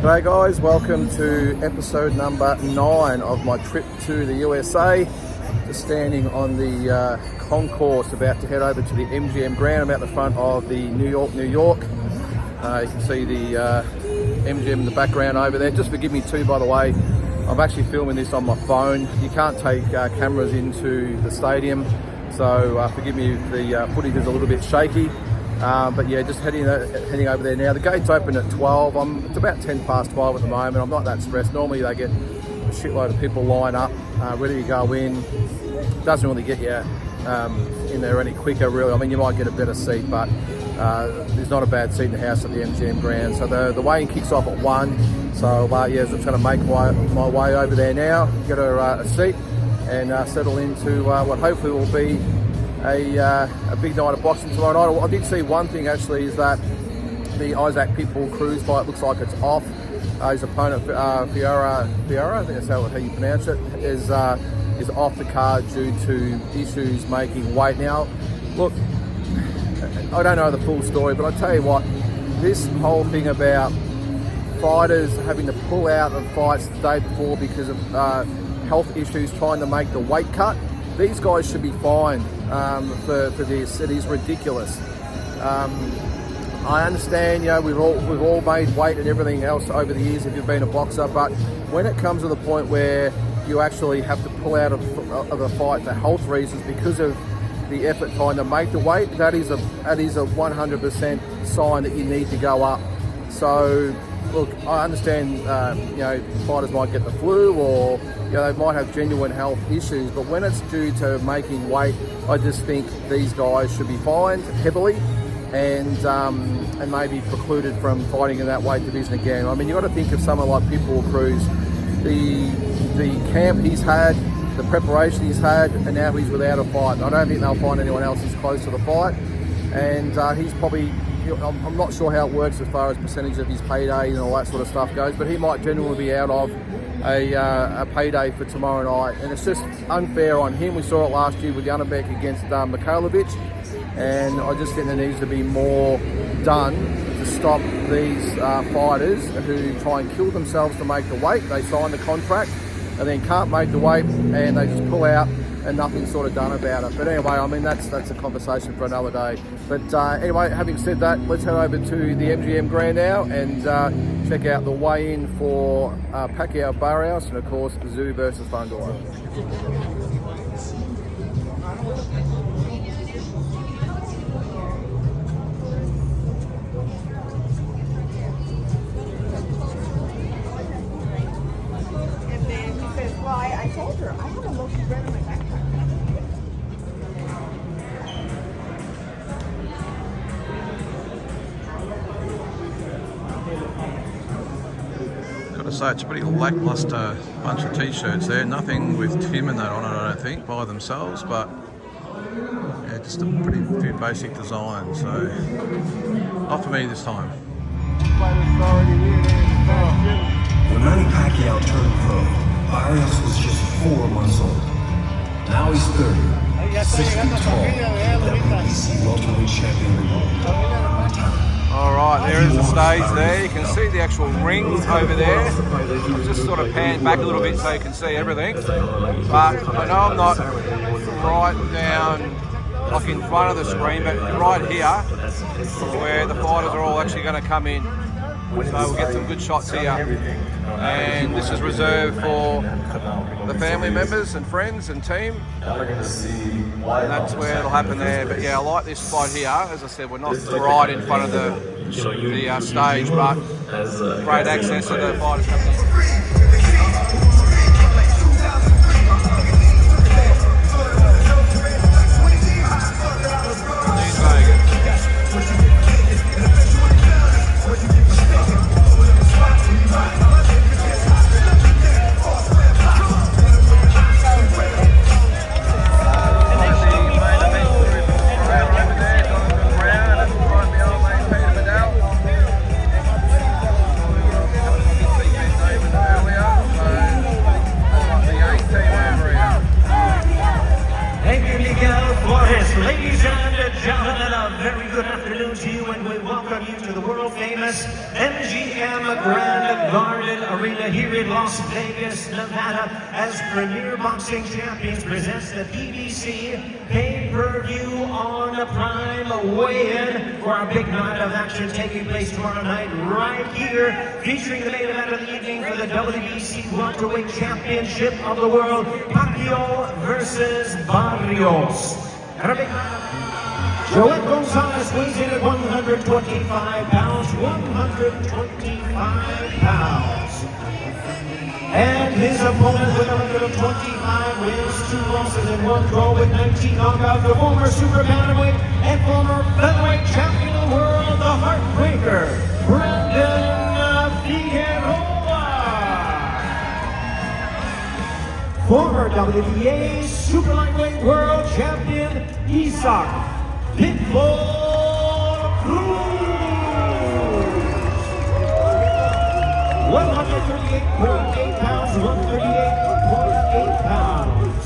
G'day guys, welcome to episode number 9 of my trip to the USA. Just standing on the concourse about to head over to the MGM Grand. I'm out the front of the New York. You can see the MGM in the background over there. Just forgive me too, by the way, I'm actually filming this on my phone. You can't take cameras into the stadium, so forgive me if the footage is a little bit shaky. But yeah, just heading over there now. The gate's open at 12. It's about 10 past 12 at the moment. I'm not that stressed. Normally they get a shitload of people line up, ready to go in. Doesn't really get you in there any quicker, really. I mean, you might get a better seat, but there's not a bad seat in the house at the MGM Grand. So the weigh-in kicks off at 1. So yeah, I'm just going to make my way over there now, get a seat, and settle into what hopefully will be a big night of boxing tomorrow night. I did see one thing actually, is that the Isaac Pitbull Cruz fight looks like it's off. His opponent Fiora, I think that's how you pronounce it, is off the card due to issues making weight. Now, look, I don't know the full story, but I tell you what, this whole thing about fighters having to pull out of fights the day before because of health issues trying to make the weight cut, these guys should be fined for this. It is ridiculous. I understand, you know, we've all made weight and everything else over the years if you've been a boxer, but when it comes to the point where you actually have to pull out of a fight for health reasons because of the effort trying to make the weight, that is a 100% sign that you need to go up. So look, I understand, you know, fighters might get the flu, or you know, they might have genuine health issues, but when it's due to making weight, I just think these guys should be fined heavily and maybe precluded from fighting in that weight division again. I mean, you got to think of someone like Pitbull Cruz, the camp he's had, the preparation he's had, and now he's without a fight. I don't think they'll find anyone else as close to the fight, and he's probably, I'm not sure how it works as far as percentage of his payday and all that sort of stuff goes, but he might genuinely be out of a payday for tomorrow night, and it's just unfair on him. We saw it last year with Janabek against Mikhailovic, and I just think there needs to be more done to stop these fighters who try and kill themselves to make the weight. They sign the contract and then can't make the weight, and they just pull out and nothing's sort of done about it. But anyway, I mean, that's a conversation for another day. But anyway, having said that, let's head over to the MGM Grand now and check out the weigh-in for Pacquiao Barrios, and of course Zoo versus Fundora. I told her, I have a loaf of bread in my backpack. Gotta say, it's a pretty lackluster bunch of t-shirts there. Nothing with Tim and that on it, I don't think, by themselves, but yeah, just a pretty few basic designs, so not for me this time. When Manny Pacquiao turned pro, Barrios was just 4 months old. Now he's 30, 6 feet tall, WBC welterweight champion of the world. Alright, there is the stage there. You can see the actual ring over there. I'll just sort of pan back a little bit so you can see everything. But I know I'm not right down like in front of the screen, but right here where the fighters are all actually going to come in. So we'll get some good shots here. And this is reserved for the family members and friends and team, and that's where it'll happen there. But yeah, I like this spot here. As I said, we're not right in front of the stage, but great access to the fighters coming in. Earlier. MGM Grand Arena here in Las Vegas, Nevada, as Premier Boxing Champions presents the PBC pay-per-view on a prime weigh-in for our big night of action taking place tomorrow night right here, featuring the main event of the evening for the WBC Welterweight Championship of the World, Pacquiao versus Barrios. And our big Joel Gonzalez weighs in at 125 pounds, 125 pounds. And his opponent with a record of 25 wins, 2 losses and 1 draw with 19 knockouts, the former super bantamweight and former featherweight champion of the world, the Heartbreaker, Brandon Figueroa. Former WBA super lightweight world champion, Isaac Pitbull Cruz. 138.8 pounds, 138.8 pounds.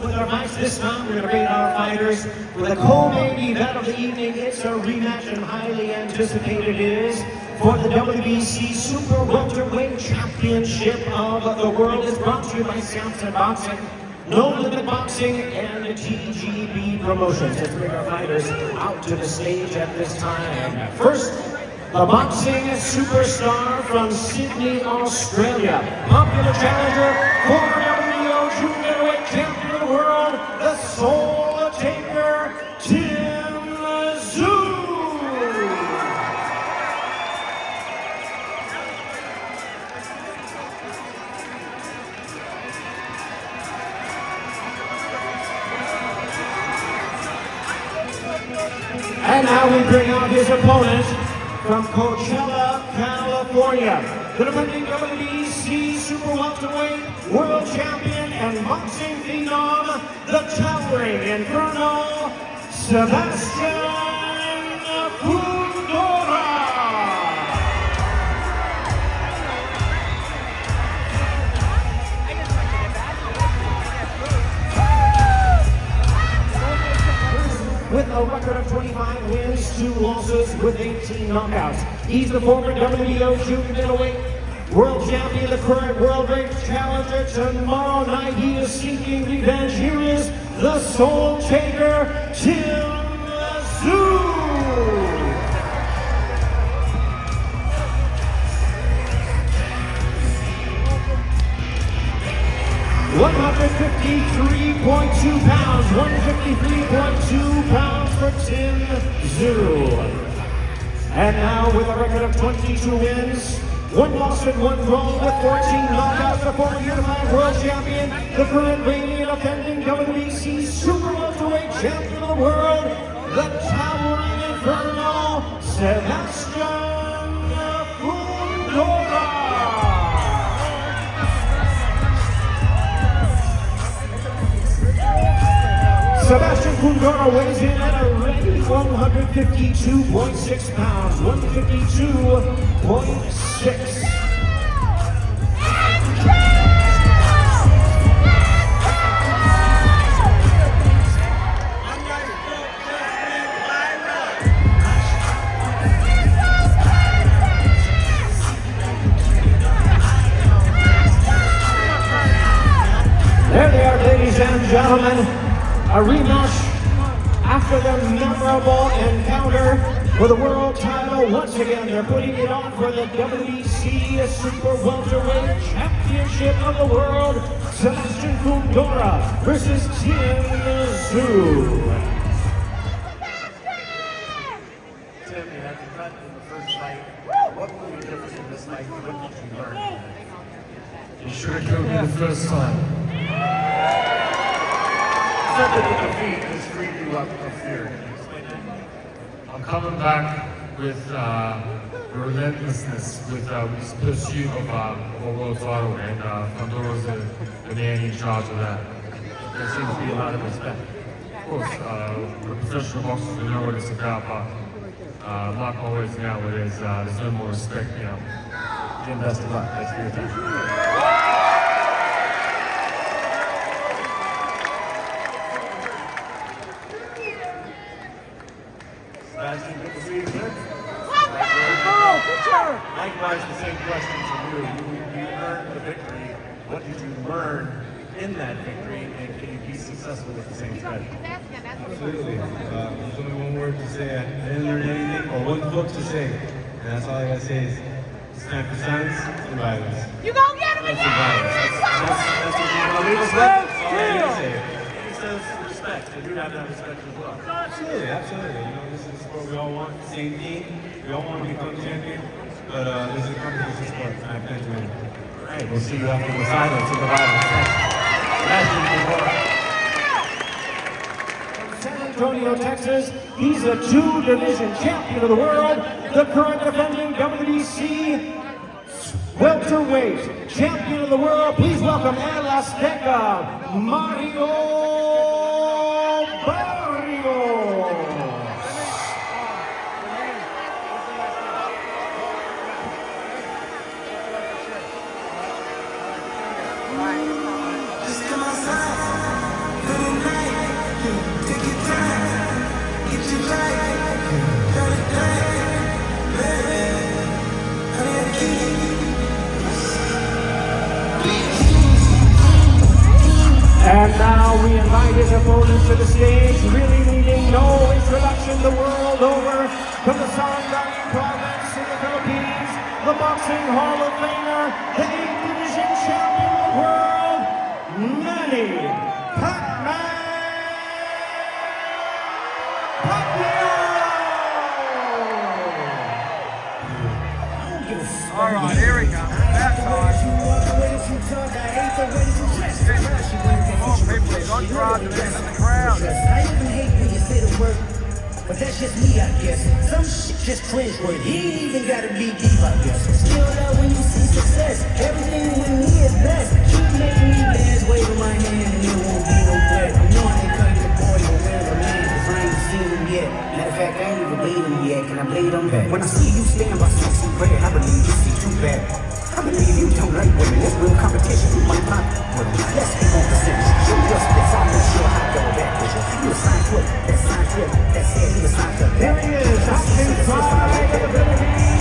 With our fights this time, we're going to bring our fighters with a co-main event of the evening. It's a rematch and highly anticipated it is for the WBC Super Welterweight Championship of the World. Is brought to you by Samson Boxing, No Limit Boxing, and TGB Promotions. Let's bring our fighters out to the stage at this time. First, the boxing superstar from Sydney, Australia, popular challenger, former WBO junior middleweight champion of the world, the Soul Taker, Tim Tszyu. And now we bring out his opponent from Coachella, California, the defending WBC Super Welterweight World Champion and boxing phenom, the towering Inferno, Sebastian Fundora. With a record of 25 wins, 2 losses with 18 knockouts. He's the former WBO junior middleweight world champion, the current world rank challenger. Tomorrow night he is seeking revenge. Here is the Soul Taker, Tim Tszyu. 153.2 pounds, 153.2 pounds for Tim Tszyu. And now with a record of 22 wins, 1 loss and 1 draw with 14 knockouts, the former unified world champion, the current reigning and offending WBC Super Welterweight champion of the world, the towering Inferno, Sebastian Fundora. Sebastian Fundora weighs in at a ready 152.6 pounds, 152.6. There they are, ladies and gentlemen. A rematch after the memorable encounter for the world title. Once again, they're putting it on for the WBC Super Welterweight Championship of the World. Sebastian Fundora versus Tim Tszyu. Tim, you had to cut in the first fight. What will be different in this fight? What did you learn? You should have killed me the first time. Said that the defeat has freed you up of fear. I'm coming back with relentlessness, with pursuit of a world title, and Fundora's the man in charge of that. There seems to be a lot of respect. Of course, the professional boxers, we know what it's about, but not always nowadays. There's no more respect now. Jim, best of luck. Thanks for your time. Sebastian, good to see you, sir. Likewise, the same question to you. You earned the victory. What did you learn in that victory, and can you be successful with the same strategy? Absolutely. There's only one word to say. I didn't learn anything, or one book to say. And that's all I gotta say is it's time for silence and violence. You gonna get him Silence and violence. That's what you're going to leave us with? That's all I need to say. He says respect, and you have that respect as well. Absolutely, absolutely. You know, this is what we all want. Same thing. We all want to become champion. But this is a competition sport. I can't win. All right, we'll see you after the silence and the violence. San Antonio, Texas. He's a two-division champion of the world, the current defending WBC welterweight champion of the world. Please welcome El Azteca, Mario Barrios. Just come outside for the night. Take your time, get your life, got it done, baby. I got a key. And now we invite his opponents to the stage, really needing no introduction the world over, from the Sarangani province in the Philippines, the Boxing Hall of Famer, the 8th Division champion of the world, Manny Pacquiao. All right, here we go. That time. Come on, people, he's on guard, the man in the crowd. I even hate when you say the word, but that's just me, I guess. Some shit just cringe word. He ain't even gotta be deep, I guess. Still love when you see success. Everything with me is blessed. Keep making me dance, waving my hand, and it won't be no threat. I'm knowing they country boy, but where's the man? 'Cause I ain't seen him yet. Matter of fact, I ain't even bleed him yet. Can I bleed him back? When I see you stand by sexy bread, I believe you see too bad. I believe you don't like women. It's real competition. You might not. Let's be on percentage. Show your splits. I'm not sure how to go back with you. You assigned to it. That's signed to it. That's it. You assigned to it. Here he is, boxing pride of the Philippines.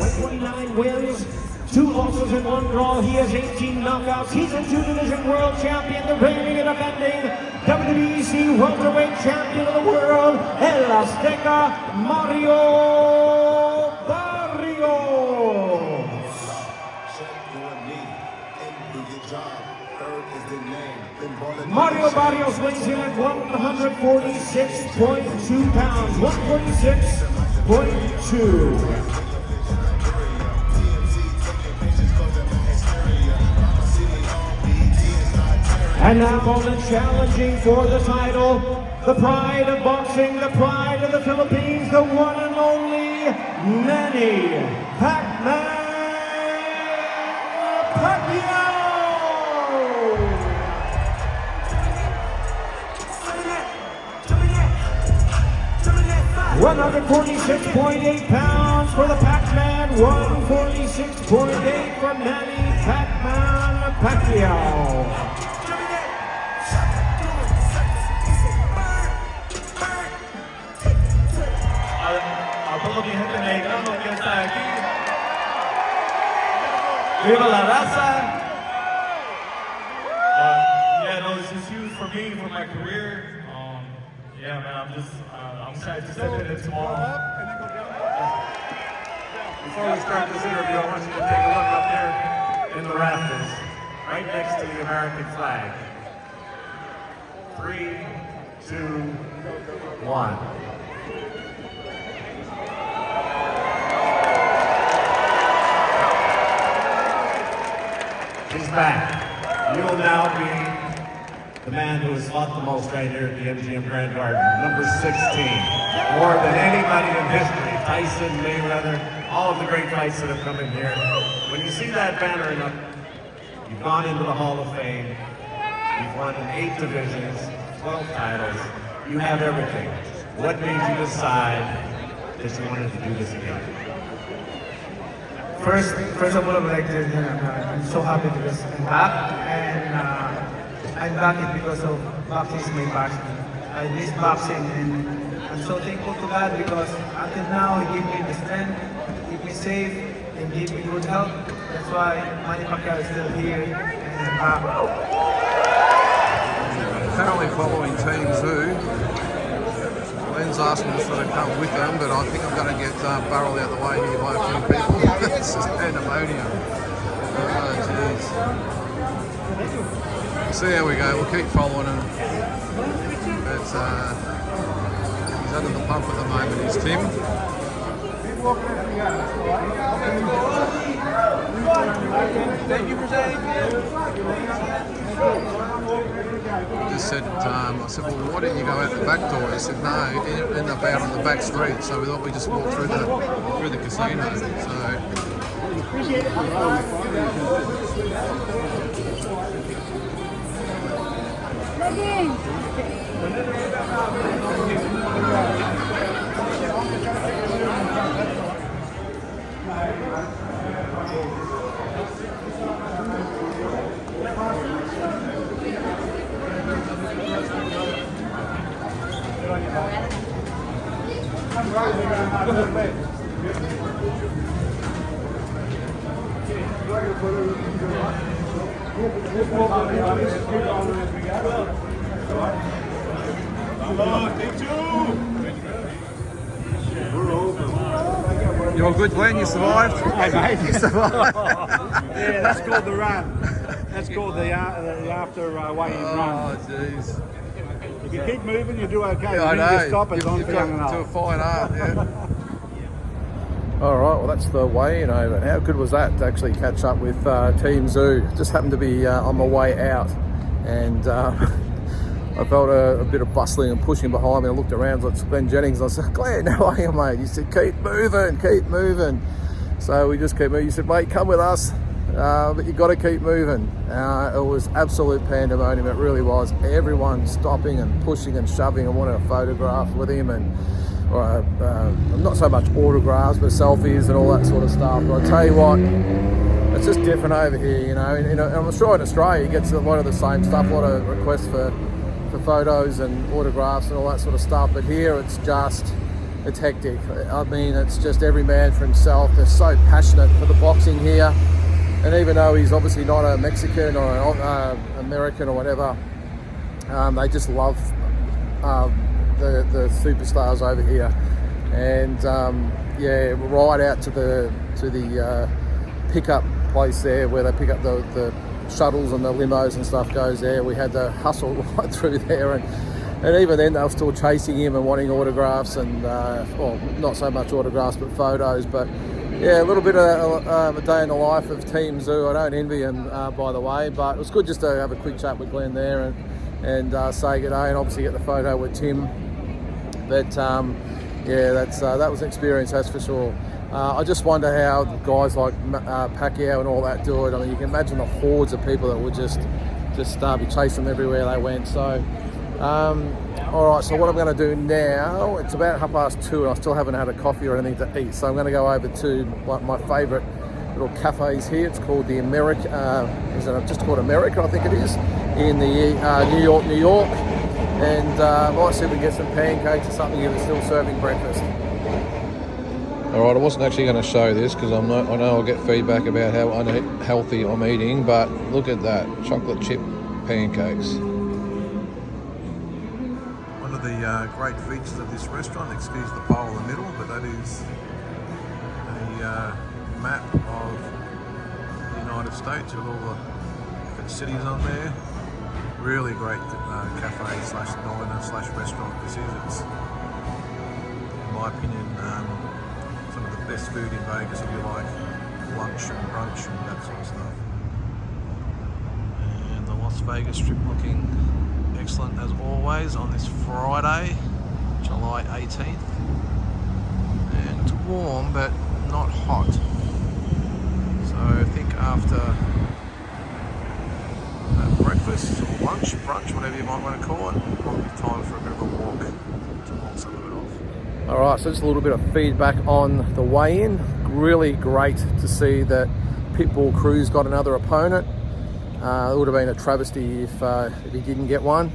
With 29 wins, 2 losses and 1 draw, he has 18 knockouts. He's a two-division world champion, the reigning and defending WBC welterweight champion of the world, El Azteca, Mario Barrios. Mario Barrios weighs in at 146.2 pounds, 146.2. And now opponent challenging for the title, the pride of boxing, the pride of the Philippines, the one and only Manny Pacquiao. Pacquiao! 146.8 pounds for the Pac-Man, 146.8 for Manny Pacquiao. A todos mi gente mexicana que está aquí. Viva la raza! Yeah, no, this is huge for me, for my career. Yeah, man, I'm excited to step in it tomorrow. Before we start this interview, I want you to take a look up there in the rafters, right next to the American flag. 3, 2, 1. He's back. You'll now be the man who has fought the most right here at the MGM Grand Garden, number 16. More than anybody in history. Tyson, Mayweather, all of the great fights that have come in here. When you see that banner up, you've gone into the Hall of Fame. You've won in 8 divisions, 12 titles. You have everything. What made you decide that you wanted to do this again? First of all, I would like to, I'm so happy because I'm back, and I'm back it because of boxing is my passion. I miss boxing, and I'm so thankful to God because until now He gave me the strength, keep me safe, and gave me good health. That's why Manny Pacquiao is still here, and I'm back. Apparently following Team Zoo. Glenn's asking us to come with them, but I think I'm going to get Burrell out the way here by a few people. This is pandemonium. Oh, jeez. See how we go. We'll keep following him. But he's under the pump at the moment, is Tim. Thank you for saying. Just said, I said, well, why didn't you go out the back door? He said, no, end up out on the back street. So we thought we'd just walk through the casino. So. You all good, Glenn? You survived? Hey, mate. You survived? Yeah, that's called the run. That's called the after weighing run. Oh, jeez. If you keep moving, you do okay. Yeah, I You know. just stop and You've don't got young to enough. a fine art, yeah. All right, well that's the weigh-in over. And how good was that to actually catch up with Team Zoo? Just happened to be on my way out, and I felt a bit of bustling and pushing behind me. I looked around, I looked at Glenn Jennings, and I said, Glenn, how are you, mate? He said, keep moving, keep moving. So we just keep moving. He said, mate, come with us, but you got to keep moving. It was absolute pandemonium, it really was. Everyone stopping and pushing and shoving and wanting a photograph with him, and not so much autographs, but selfies and all that sort of stuff. But I tell you what, it's just different over here, you know. And I'm sure in Australia, he gets a lot of the same stuff, a lot of requests for photos and autographs and all that sort of stuff. But here, it's hectic. I mean, it's just every man for himself. They're so passionate for the boxing here. And even though he's obviously not a Mexican or an American or whatever, they just love the superstars over here. And yeah, right out to the pickup place there where they pick up the shuttles and the limos and stuff goes there. We had to hustle right through there, and even then they were still chasing him and wanting autographs, and well, not so much autographs but photos. But yeah, a little bit of a day in the life of Team Zoo. I don't envy him, by the way, but it was good just to have a quick chat with Glenn there and say good day, and obviously get the photo with Tim. But yeah, that was an experience, that's for sure. I just wonder how guys like Pacquiao and all that do it. I mean, you can imagine the hordes of people that would just be chasing them everywhere they went. So, all right, so what I'm going to do now, it's about 2:30 and I still haven't had a coffee or anything to eat. So I'm going to go over to my favourite little cafes here. It's called the America, is it just called America, I think it is, in the New York. And might see if we can get some pancakes or something if it's still serving breakfast. Alright, I wasn't actually going to show this because I know I'll get feedback about how unhealthy I'm eating, but look at that, chocolate chip pancakes. One of the great features of this restaurant, excuse the pole in the middle, but that is a map of the United States with all the different cities on there. Really great cafe slash diner slash restaurant this is. It's, in my opinion, some of the best food in Vegas if you like lunch and brunch and that sort of stuff. And the Las Vegas Strip looking excellent as always on this Friday, July 18th. And it's warm but not hot. So I think after breakfast or lunch, brunch, whatever you might want to call it, might be time for a bit of a walk to walk some of it off. Alright, so just a little bit of feedback on the weigh-in. really great to see that Pitbull Cruz got another opponent. It would have been a travesty if he didn't get one.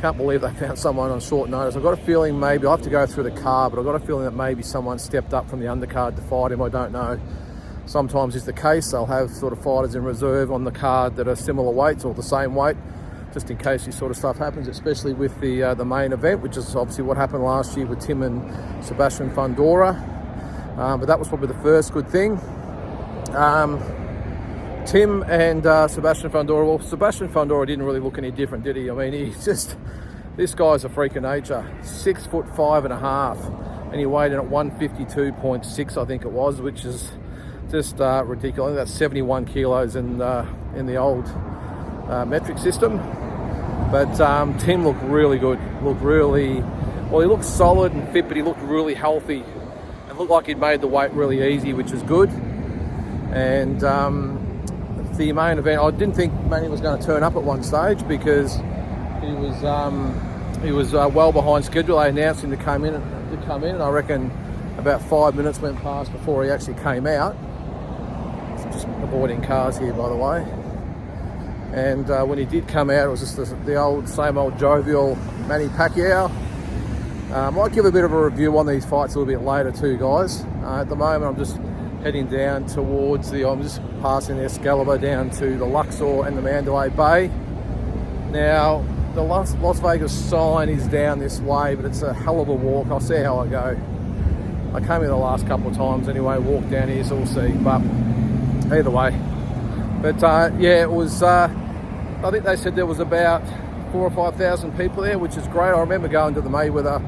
Can't believe they found someone on short notice. I've got a feeling maybe, I'll have to go through the card, but I've got a feeling that maybe someone stepped up from the undercard to fight him. I don't know. Sometimes it's the case. They'll have sort of fighters in reserve on the card that are similar weights or the same weight, just in case this sort of stuff happens, especially with the main event, which is obviously what happened last year with Tim and Sebastian Fundora. But that was probably the first good thing. Tim and Sebastian Fundora, well, Sebastian Fundora didn't really look any different, did he? I mean, he's just, this guy's a freak of nature. 6'5.5", and he weighed in at 152.6, I think it was, which is just ridiculous. I think that's 71 kilos in the old metric system. But Tim looked really good. He looked solid and fit, but he looked really healthy and looked like he'd made the weight really easy, which is good. And the main event, I didn't think Manny was going to turn up at one stage because he was well behind schedule. They announced him to come in, and I reckon about 5 minutes went past before he actually came out. Just avoiding cars here, by the way. And when he did come out, it was just the same old jovial Manny Pacquiao. Might give a bit of a review on these fights a little bit later too, guys. At the moment, I'm just heading down towards I'm just passing the Excalibur down to the Luxor and the Mandalay Bay. Now, the Las Vegas sign is down this way, but it's a hell of a walk. I'll see how I go. I came here the last couple of times anyway, walked down here, so we'll see. But either way. But yeah, it was, I think they said there was about 4,000 or 5,000 people there, which is great. I remember going to the Mayweather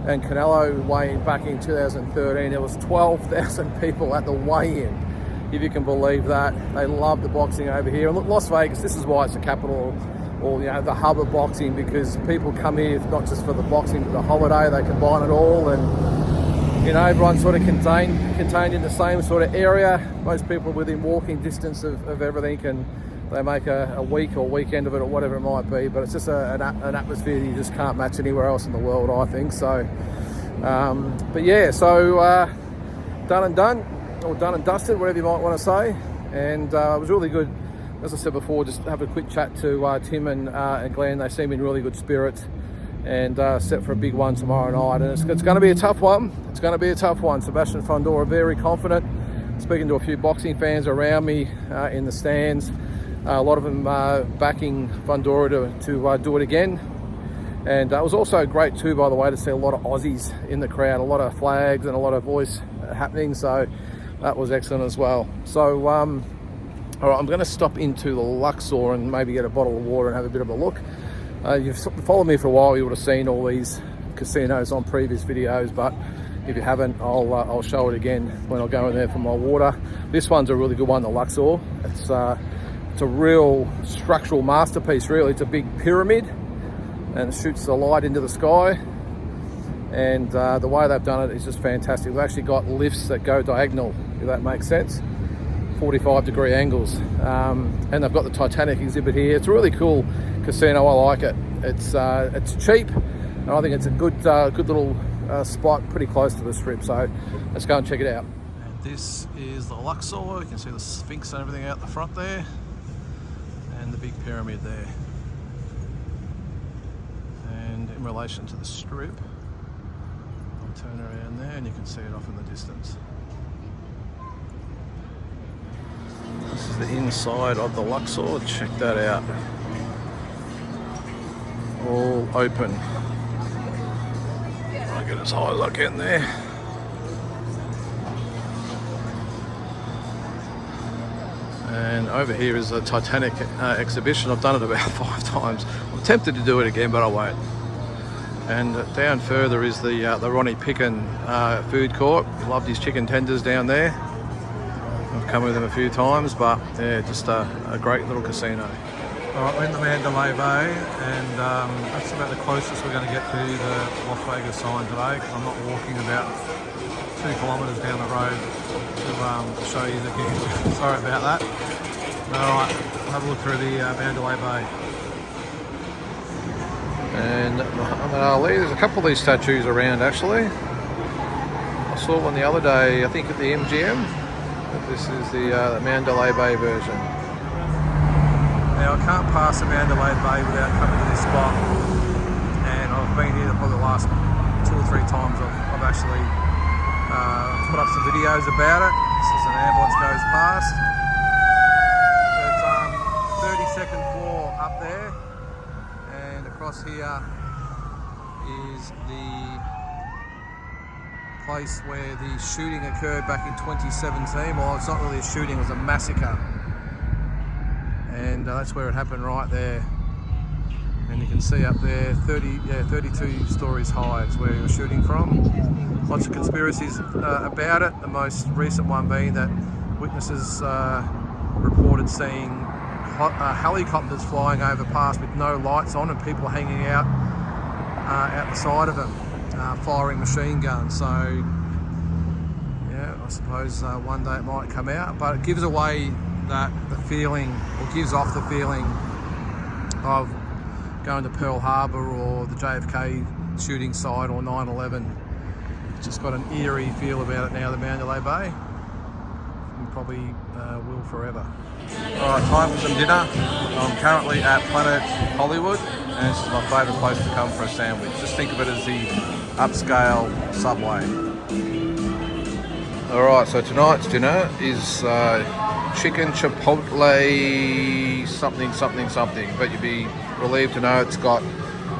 and Canelo weigh-in back in 2013. There was 12,000 people at the weigh-in, if you can believe that. They love the boxing over here. And look, Las Vegas, this is why it's the capital, or the hub of boxing, because people come here not just for the boxing, but the holiday. They combine it all, and everyone's sort of contained in the same sort of area. Most people are within walking distance of everything, and they make a week or weekend of it or whatever it might be. But it's just an atmosphere that you just can't match anywhere else in the world, I think. So, but yeah, so done and done, or done and dusted, whatever you might want to say. And it was really good. As I said before, just have a quick chat to Tim and Glenn. They seem in really good spirits, and set for a big one tomorrow night. And it's going to be a tough one. It's going to be a tough one. Sebastian Fundora, very confident. Speaking to a few boxing fans around me in the stands, a lot of them backing Fundora to do it again. And it was also great too, by the way, to see a lot of Aussies in the crowd, a lot of flags and a lot of voice happening. So that was excellent as well. So all right, I'm going to stop into the Luxor and maybe get a bottle of water and have a bit of a look. You've followed me for a while, you would have seen all these casinos on previous videos, but if you haven't, I'll show it again when I go in there for my water. This one's a really good one, the Luxor. It's a real structural masterpiece, really. It's a big pyramid, and it shoots the light into the sky. And the way they've done it is just fantastic. They've actually got lifts that go diagonal, if that makes sense. 45-degree angles. And they've got the Titanic exhibit here. It's a really cool casino. I like it. It's cheap, and I think it's a good little spot pretty close to the strip. So let's go and check it out. And this is the Luxor. You can see the Sphinx and everything out the front there, and the big pyramid there. And in relation to the strip, I'll turn around there and you can see it off in the distance. This is the inside of the Luxor. Check that out. All open. I'll get as high as I can there. And over here is the Titanic exhibition. I've done it about 5 times. I'm tempted to do it again, but I won't. And down further is the Ronnie Picken food court. Loved his chicken tenders down there. I've come with them a few times, but yeah, just a great little casino. All right, we're in the Mandalay Bay, and that's about the closest we're going to get to the Las Vegas sign today, because I'm not walking about 2 kilometres down the road to show you the gig. Sorry about that. All right, we'll have a look through the Mandalay Bay. And Muhammad Ali, there's a couple of these statues around actually. I saw one the other day, I think at the MGM. This is the Mandalay Bay version. Now I can't pass the Mandalay Bay without coming to this spot, and I've been here probably the last 2 or 3 times I've actually put up some videos about it. This is an ambulance goes past. There's 32nd floor up there, and across here is the place where the shooting occurred back in 2017. Well, it's not really a shooting, it was a massacre. And that's where it happened, right there. And you can see up there, 32 stories high is where he was shooting from. Lots of conspiracies about it. The most recent one being that witnesses reported seeing helicopters flying over past with no lights on and people hanging out the side of them, firing machine guns. So yeah, I suppose one day it might come out, but it gives away the feeling, or gives off the feeling of going to Pearl Harbor or the JFK shooting site or 9/11. It's just got an eerie feel about it now, the Mandalay Bay, and probably will forever. Alright, time for some dinner. I'm currently at Planet Hollywood, and this is my favourite place to come for a sandwich. Just think of it as the upscale Subway. Alright, so tonight's dinner is chicken chipotle something, but you'd be relieved to know it's got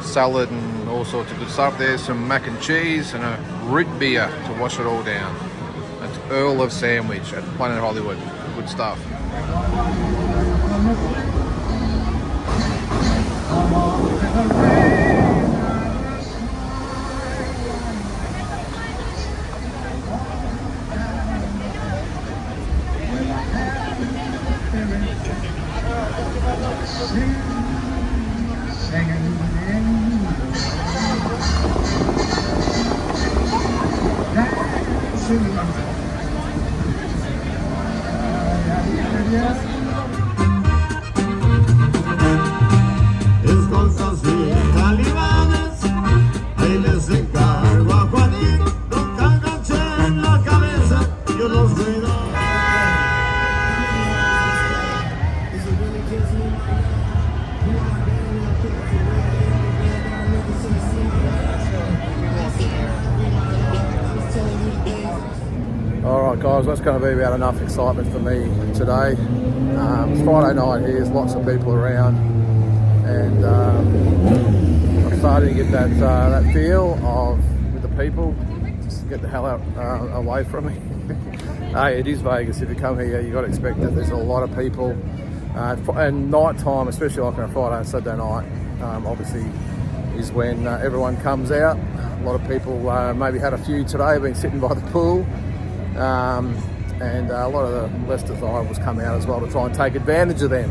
salad and all sorts of good stuff. There's some mac and cheese and a root beer to wash it all down. That's Earl of Sandwich at Planet Hollywood. Good stuff. Alright guys, that's going to be about enough excitement for me today. It's Friday night here, there's lots of people around, and I'm starting to get that feel of with the people. Just get the hell out away from me. Hey, it is Vegas. If you come here, you've got to expect that there's a lot of people. And night time, especially like on a Friday and Saturday night, obviously is when everyone comes out. A lot of people maybe had a few today, been sitting by the pool. And a lot of the less desirables come out as well to try and take advantage of them.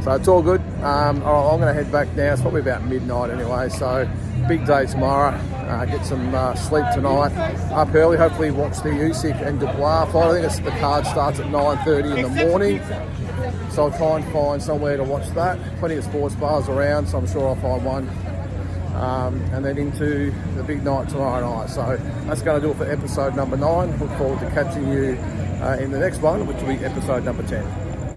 So it's all good. I'm going to head back now. It's probably about midnight anyway, so big day tomorrow. Get some sleep tonight. Up early, hopefully watch the Usyk and Dubois fight. I think the card starts at 9:30 in the morning. So I'll try and find somewhere to watch that. Plenty of sports bars around, so I'm sure I'll find one. And then into the big night tomorrow night. So that's going to do it for episode number 9. Look forward to catching you in the next one, which will be episode number 10.